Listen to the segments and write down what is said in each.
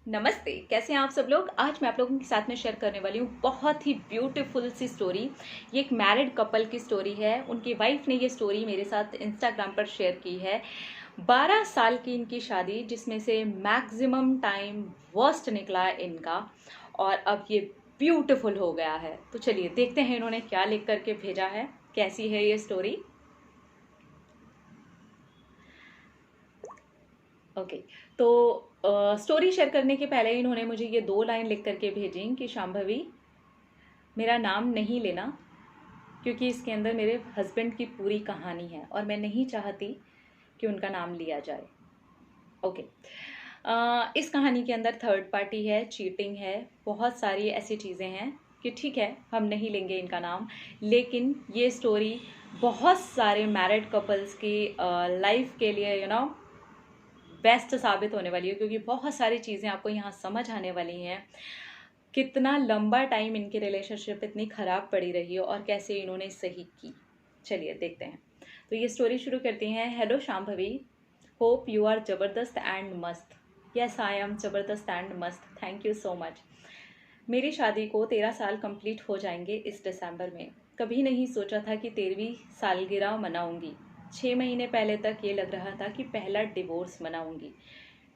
नमस्ते, कैसे हैं आप सब लोग। आज मैं आप लोगों के साथ में शेयर करने वाली हूँ बहुत ही ब्यूटीफुल सी स्टोरी। ये एक मैरिड कपल की स्टोरी है। उनकी वाइफ ने ये स्टोरी मेरे साथ इंस्टाग्राम पर शेयर की है। 12 साल की इनकी शादी, जिसमें से मैक्सिमम टाइम वर्स्ट निकला इनका, और अब ये ब्यूटीफुल हो गया है। तो चलिए देखते हैं इन्होंने क्या लिख करके भेजा है, कैसी है ये स्टोरी। ओके, तो स्टोरी शेयर करने के पहले इन्होंने मुझे ये 2 लाइन लिख करके भेजी कि शांभवी, मेरा नाम नहीं लेना, क्योंकि इसके अंदर मेरे हस्बैंड की पूरी कहानी है और मैं नहीं चाहती कि उनका नाम लिया जाए। ओके, इस कहानी के अंदर थर्ड पार्टी है, चीटिंग है, बहुत सारी ऐसी चीज़ें हैं कि ठीक है, हम नहीं लेंगे इनका नाम। लेकिन ये स्टोरी बहुत सारे मैरिड कपल्स की लाइफ के लिए बेस्ट साबित होने वाली है, क्योंकि बहुत सारी चीज़ें आपको यहाँ समझ आने वाली हैं। कितना लंबा टाइम इनकी रिलेशनशिप इतनी ख़राब पड़ी रही है और कैसे इन्होंने सही की। चलिए देखते हैं। तो ये स्टोरी शुरू करती हैं। Hello Shambhavi, hope you are ज़बरदस्त एंड मस्त। यस, आई एम ज़बरदस्त एंड मस्त, थैंक यू सो मच। मेरी शादी को 13 साल कंप्लीट हो जाएंगे इस दिसंबर में। कभी नहीं सोचा था कि 13वीं सालगिरह मनाऊंगी। 6 महीने पहले तक ये लग रहा था कि पहला डिवोर्स मनाऊंगी।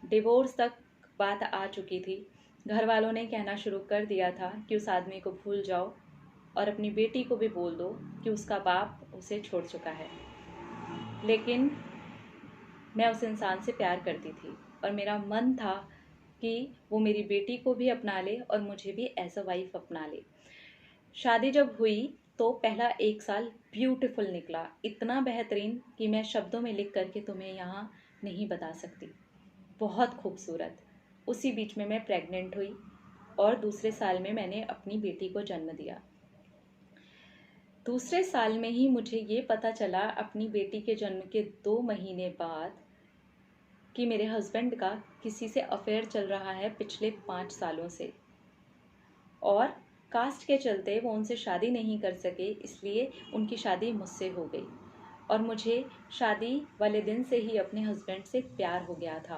डिवोर्स तक बात आ चुकी थी। घर वालों ने कहना शुरू कर दिया था कि उस आदमी को भूल जाओ और अपनी बेटी को भी बोल दो कि उसका बाप उसे छोड़ चुका है। लेकिन मैं उस इंसान से प्यार करती थी और मेरा मन था कि वो मेरी बेटी को भी अपना ले और मुझे भी एज अ वाइफ अपना ले। शादी जब हुई तो पहला 1 साल ब्यूटीफुल निकला, इतना बेहतरीन कि मैं शब्दों में लिख करके तुम्हें यहाँ नहीं बता सकती। बहुत खूबसूरत। उसी बीच में मैं प्रेग्नेंट हुई और दूसरे साल में मैंने अपनी बेटी को जन्म दिया। दूसरे साल में ही मुझे ये पता चला अपनी बेटी के जन्म के 2 महीने बाद कि मेरे हस्बैंड का किसी से अफेयर चल रहा है पिछले 5 सालों से, और कास्ट के चलते वो उनसे शादी नहीं कर सके, इसलिए उनकी शादी मुझसे हो गई। और मुझे शादी वाले दिन से ही अपने हस्बैंड से प्यार हो गया था।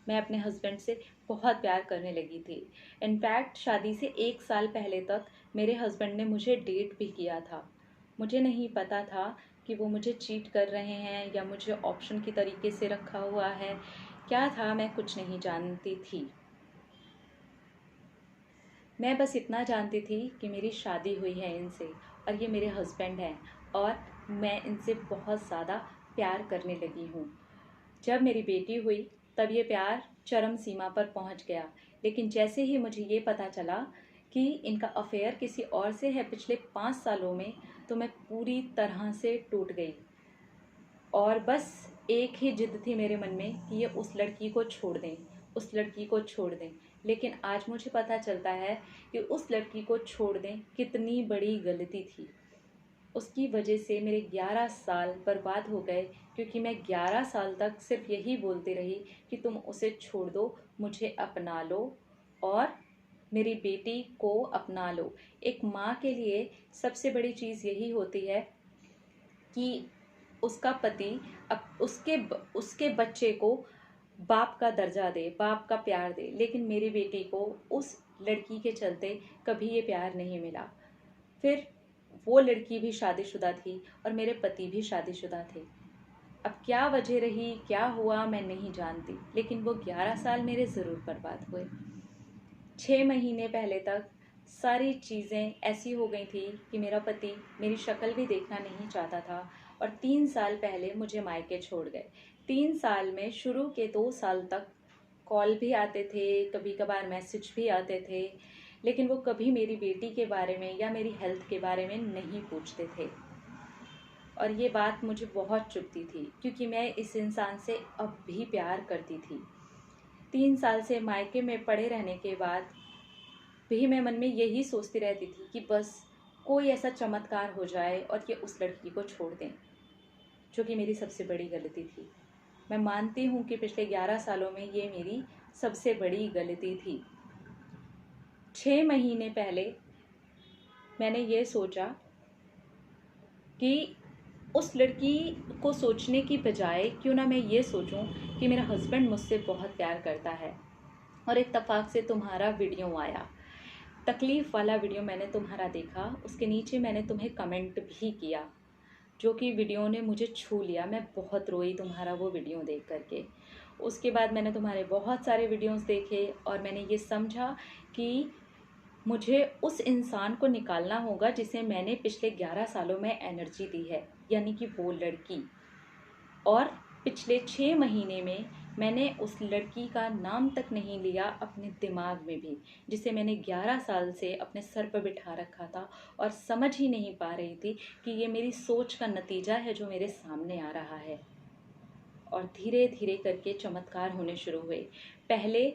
मैं अपने हस्बैंड से बहुत प्यार करने लगी थी। इनफैक्ट शादी से 1 साल पहले तक मेरे हस्बैंड ने मुझे डेट भी किया था। मुझे नहीं पता था कि वो मुझे चीट कर रहे हैं या मुझे ऑप्शन की तरीके से रखा हुआ है। क्या था, मैं कुछ नहीं जानती थी। मैं बस इतना जानती थी कि मेरी शादी हुई है इनसे और ये मेरे हस्बैंड हैं और मैं इनसे बहुत ज़्यादा प्यार करने लगी हूँ। जब मेरी बेटी हुई तब ये प्यार चरम सीमा पर पहुँच गया। लेकिन जैसे ही मुझे ये पता चला कि इनका अफेयर किसी और से है पिछले 5 सालों में, तो मैं पूरी तरह से टूट गई। और बस एक ही जिद थी मेरे मन में कि ये उस लड़की को छोड़ दें, उस लड़की को छोड़ दें। लेकिन आज मुझे पता चलता है कि उस लड़की को छोड़ दें कितनी बड़ी गलती थी। उसकी वजह से मेरे 11 साल बर्बाद हो गए, क्योंकि मैं 11 साल तक सिर्फ यही बोलती रही कि तुम उसे छोड़ दो, मुझे अपना लो और मेरी बेटी को अपना लो। एक माँ के लिए सबसे बड़ी चीज़ यही होती है कि उसका पति अब उसके बच्चे को बाप का दर्जा दे, बाप का प्यार दे। लेकिन मेरी बेटी को उस लड़की के चलते कभी ये प्यार नहीं मिला। फिर वो लड़की भी शादीशुदा थी और मेरे पति भी शादीशुदा थे। अब क्या वजह रही, क्या हुआ, मैं नहीं जानती, लेकिन वो 11 साल मेरे ज़रूर बर्बाद हुए। 6 महीने पहले तक सारी चीज़ें ऐसी हो गई थी कि मेरा पति मेरी शक्ल भी देखना नहीं चाहता था और 3 साल पहले मुझे मायके छोड़ गए। 3 साल में शुरू के 2 साल तक कॉल भी आते थे, कभी कभार मैसेज भी आते थे, लेकिन वो कभी मेरी बेटी के बारे में या मेरी हेल्थ के बारे में नहीं पूछते थे। और ये बात मुझे बहुत चुभती थी, क्योंकि मैं इस इंसान से अब भी प्यार करती थी। 3 साल से मायके में पड़े रहने के बाद भी मैं मन में यही सोचती रहती थी कि बस कोई ऐसा चमत्कार हो जाए और ये उस लड़की को छोड़ दें, जो कि मेरी सबसे बड़ी गलती थी। मैं मानती हूँ कि पिछले 11 सालों में ये मेरी सबसे बड़ी गलती थी। 6 महीने पहले मैंने ये सोचा कि उस लड़की को सोचने की बजाय क्यों ना मैं ये सोचूं कि मेरा हस्बैंड मुझसे बहुत प्यार करता है और इत्तेफाक से तुम्हारा वीडियो आया, तकलीफ़ वाला वीडियो मैंने तुम्हारा देखा। उसके नीचे मैंने तुम्हें कमेंट भी किया, जो कि वीडियो ने मुझे छू लिया। मैं बहुत रोई तुम्हारा वो वीडियो देख करके। उसके बाद मैंने तुम्हारे बहुत सारे वीडियोस देखे और मैंने ये समझा कि मुझे उस इंसान को निकालना होगा जिसे मैंने पिछले 11 सालों में एनर्जी दी है, यानी कि वो लड़की। और पिछले 6 महीने में मैंने उस लड़की का नाम तक नहीं लिया अपने दिमाग में भी, जिसे मैंने 11 साल से अपने सर पर बिठा रखा था और समझ ही नहीं पा रही थी कि ये मेरी सोच का नतीजा है जो मेरे सामने आ रहा है। और धीरे धीरे करके चमत्कार होने शुरू हुए। पहले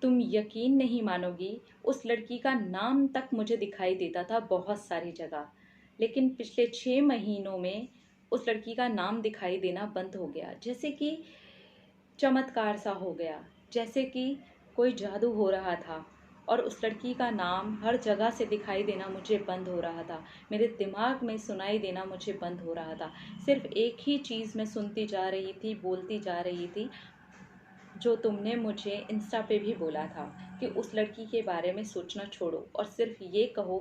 तुम यकीन नहीं मानोगी, उस लड़की का नाम तक मुझे दिखाई देता था बहुत सारी जगह, लेकिन पिछले 6 महीनों में उस लड़की का नाम दिखाई देना बंद हो गया। जैसे कि चमत्कार सा हो गया, जैसे कि कोई जादू हो रहा था और उस लड़की का नाम हर जगह से दिखाई देना मुझे बंद हो रहा था। मेरे दिमाग में सुनाई देना मुझे बंद हो रहा था। सिर्फ एक ही चीज़ मैं सुनती जा रही थी, बोलती जा रही थी, जो तुमने मुझे इंस्टा पे भी बोला था कि उस लड़की के बारे में सोचना छोड़ो और सिर्फ ये कहो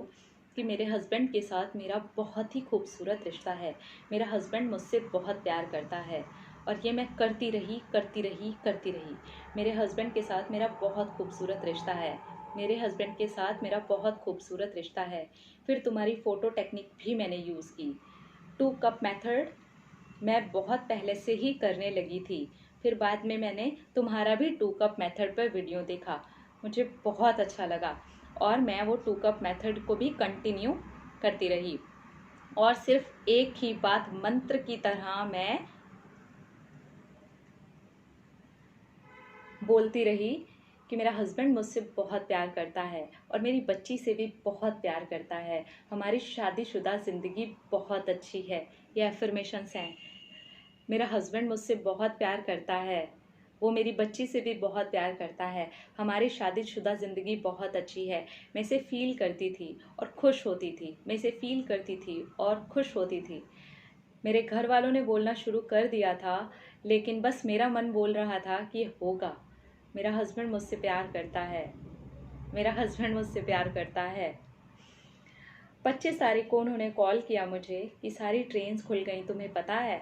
कि मेरे हस्बैंड के साथ मेरा बहुत ही खूबसूरत रिश्ता है, मेरा हस्बैंड मुझसे बहुत प्यार करता है। और ये मैं करती रही करती रही करती रही। मेरे हस्बैंड के साथ मेरा बहुत खूबसूरत रिश्ता है, मेरे हस्बैंड के साथ मेरा बहुत खूबसूरत रिश्ता है। फिर तुम्हारी फ़ोटो टेक्निक भी मैंने यूज़ की, 2 कप मेथड मैं बहुत पहले से ही करने लगी थी। फिर बाद में मैंने तुम्हारा भी 2 कप मेथड पर वीडियो देखा, मुझे बहुत अच्छा लगा और मैं वो 2 कप मेथड को भी कंटिन्यू करती रही। और सिर्फ एक ही बात मंत्र की तरह मैं बोलती रही कि मेरा हस्बैंड मुझसे बहुत प्यार करता है और मेरी बच्ची से भी बहुत प्यार करता है, हमारी शादीशुदा ज़िंदगी बहुत अच्छी है। ये एफर्मेशंस हैं। मेरा हस्बैंड मुझसे बहुत प्यार करता है, वो मेरी बच्ची से भी बहुत प्यार करता है, हमारी शादीशुदा ज़िंदगी बहुत अच्छी है। मैं इसे फ़ील करती थी और खुश होती थी, मैं इसे फ़ील करती थी और खुश होती थी। मेरे घर वालों ने बोलना शुरू कर दिया था, लेकिन बस मेरा मन बोल रहा था कि होगा। मेरा हस्बैंड मुझसे प्यार करता है, मेरा हस्बैंड मुझसे प्यार करता है। 25 तारीख को उन्होंने कॉल किया मुझे कि सारी ट्रेन्स खुल गई, तुम्हें पता है?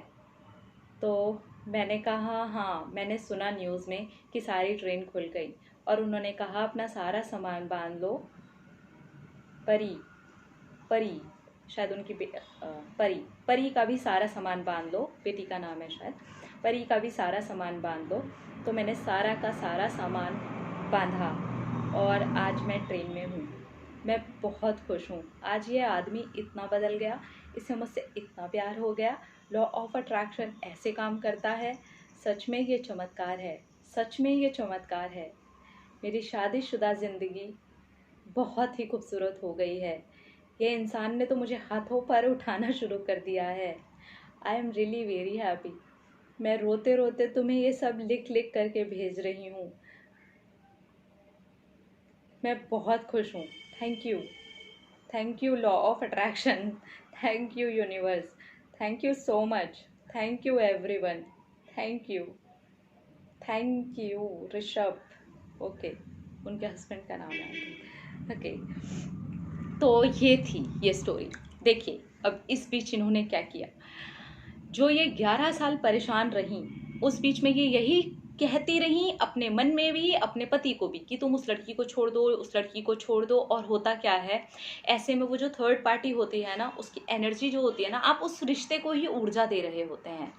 तो मैंने कहा हाँ, मैंने सुना न्यूज़ में कि सारी ट्रेन खुल गई। और उन्होंने कहा अपना सारा सामान बांध लो, परी परी शायद उनकी परी परी का भी सारा सामान बांध लो, बेटी का नाम है शायद, परी का भी सारा सामान बांध लो। तो मैंने सारा का सारा सामान बांधा और आज मैं ट्रेन में हूँ। मैं बहुत खुश हूँ। आज ये आदमी इतना बदल गया, इससे मुझसे इतना प्यार हो गया। लॉ ऑफ अट्रैक्शन ऐसे काम करता है। सच में ये चमत्कार है, सच में ये चमत्कार है। मेरी शादीशुदा ज़िंदगी बहुत ही खूबसूरत हो गई है। ये इंसान ने तो मुझे हाथों पर उठाना शुरू कर दिया है। I am really very happy. मैं रोते रोते तुम्हें ये सब लिख लिख करके भेज रही हूँ। मैं बहुत खुश हूँ। Thank you law of attraction, thank you universe, thank you so much, thank you everyone, thank you Rishabh. Okay, उनके हस्बैंड का नाम है। ओके, तो ये थी ये स्टोरी। देखिए अब इस बीच इन्होंने क्या किया। जो ये 11 साल परेशान रहीं, उस बीच में ये यही कहती रहीं अपने मन में भी, अपने पति को भी, कि तुम उस लड़की को छोड़ दो, उस लड़की को छोड़ दो। और होता क्या है, ऐसे में वो जो थर्ड पार्टी होती है ना, उसकी एनर्जी जो होती है ना, आप उस रिश्ते को ही ऊर्जा दे रहे होते हैं।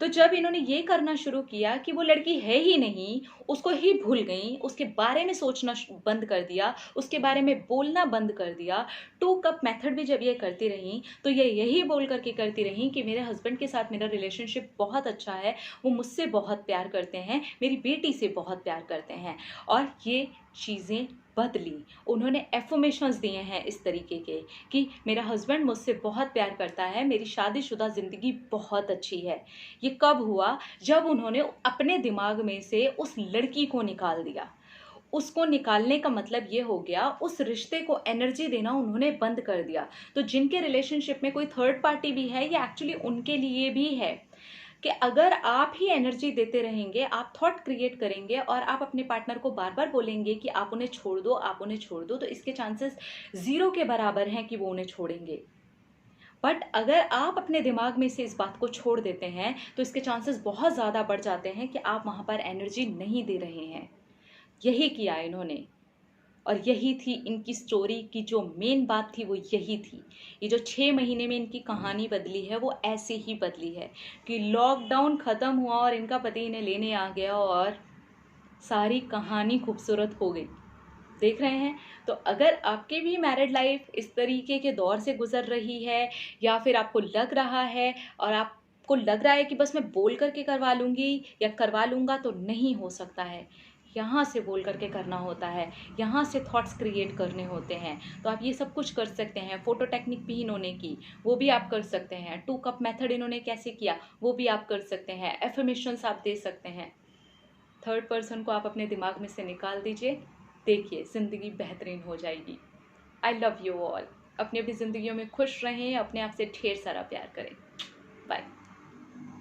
तो जब इन्होंने ये करना शुरू किया कि वो लड़की है ही नहीं, उसको ही भूल गई, उसके बारे में सोचना बंद कर दिया, उसके बारे में बोलना बंद कर दिया। 2 कप मेथड भी जब ये करती रही तो ये यही बोल करके करती रही कि मेरे हस्बैंड के साथ मेरा रिलेशनशिप बहुत अच्छा है, वो मुझसे बहुत प्यार करते हैं, मेरी बेटी से बहुत प्यार करते हैं। और ये चीज़ें बदली। उन्होंने एफर्मेशंस दिए हैं इस तरीके के कि मेरा हस्बैंड मुझसे बहुत प्यार करता है, मेरी शादीशुदा ज़िंदगी बहुत अच्छी है। ये कब हुआ? जब उन्होंने अपने दिमाग में से उस लड़की को निकाल दिया। उसको निकालने का मतलब ये हो गया, उस रिश्ते को एनर्जी देना उन्होंने बंद कर दिया। तो जिनके रिलेशनशिप में कोई थर्ड पार्टी भी है, ये एक्चुअली उनके लिए भी है। कि अगर आप ही एनर्जी देते रहेंगे, आप थॉट क्रिएट करेंगे और आप अपने पार्टनर को बार बार बोलेंगे कि आप उन्हें छोड़ दो, आप उन्हें छोड़ दो, तो इसके चांसेस 0 के बराबर हैं कि वो उन्हें छोड़ेंगे। बट अगर आप अपने दिमाग में से इस बात को छोड़ देते हैं तो इसके चांसेस बहुत ज़्यादा बढ़ जाते हैं कि आप वहाँ पर एनर्जी नहीं दे रहे हैं। यही किया इन्होंने, और यही थी इनकी स्टोरी की जो मेन बात थी, वो यही थी। ये जो 6 महीने में इनकी कहानी बदली है वो ऐसे ही बदली है कि लॉकडाउन ख़त्म हुआ और इनका पति इन्हें लेने आ गया और सारी कहानी खूबसूरत हो गई। देख रहे हैं? तो अगर आपकी भी मैरिड लाइफ इस तरीके के दौर से गुजर रही है, या फिर आपको लग रहा है और आपको लग रहा है कि बस मैं बोल करके करवा लूँगी या करवा लूँगा, तो नहीं हो सकता है। यहाँ से बोल करके करना होता है, यहाँ से थॉट्स क्रिएट करने होते हैं। तो आप ये सब कुछ कर सकते हैं। फ़ोटो टेक्निक भी इन्होंने की, वो भी आप कर सकते हैं। 2 कप मेथड इन्होंने कैसे किया, वो भी आप कर सकते हैं। एफर्मेशंस आप दे सकते हैं। थर्ड पर्सन को आप अपने दिमाग में से निकाल दीजिए, देखिए ज़िंदगी बेहतरीन हो जाएगी। I love you all. अपनी अपनी ज़िंदगियों में खुश रहें, अपने आप से ढेर सारा प्यार करें। बाय।